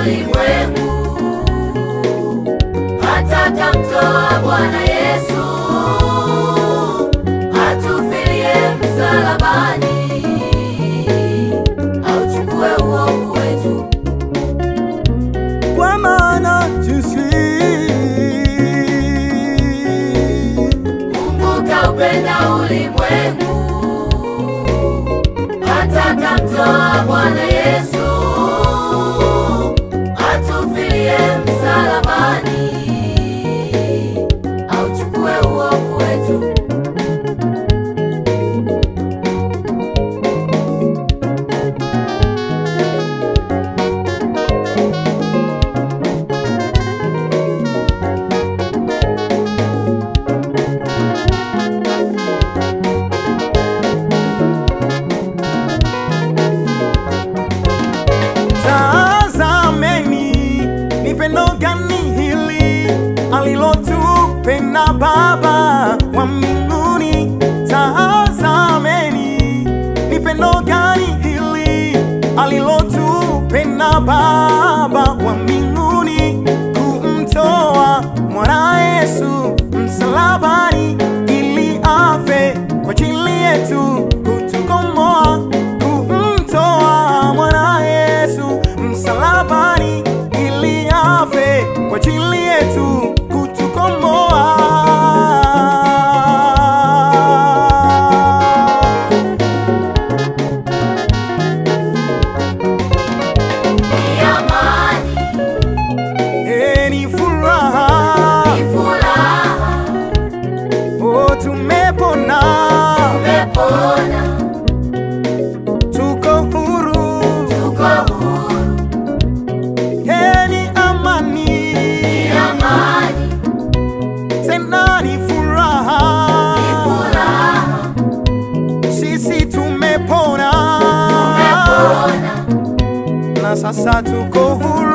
ulimwengu, hata kamtoa Bwana Yesu atufilie msalabani, auchukue uovu wetu. Kwa maana jinsi Mungu kaupenda ulimwengu, hata kamtoa Bwana Yesu atufilie msalabani, auchukue uovu wetu. Alilotupenda Baba wa mbinguni. Tazameni ni pendo gani hili, alilotupenda Baba wa mbinguni, kumtoa mwana Yesu msalabani, ili afe kwa ajili yetu kutukomboa. Kumtoa mwana Yesu msalabani, ili afe kwa ajili yetu kutukomboa. Ni amani, Ni furaha, ni furaha, oh tumepona, tumepona, tuko huru, tuko huru. ni amani, Ni amani, tena ni furaha, ni furaha, sisi tumepona, tumepona, na sasa tuko huru.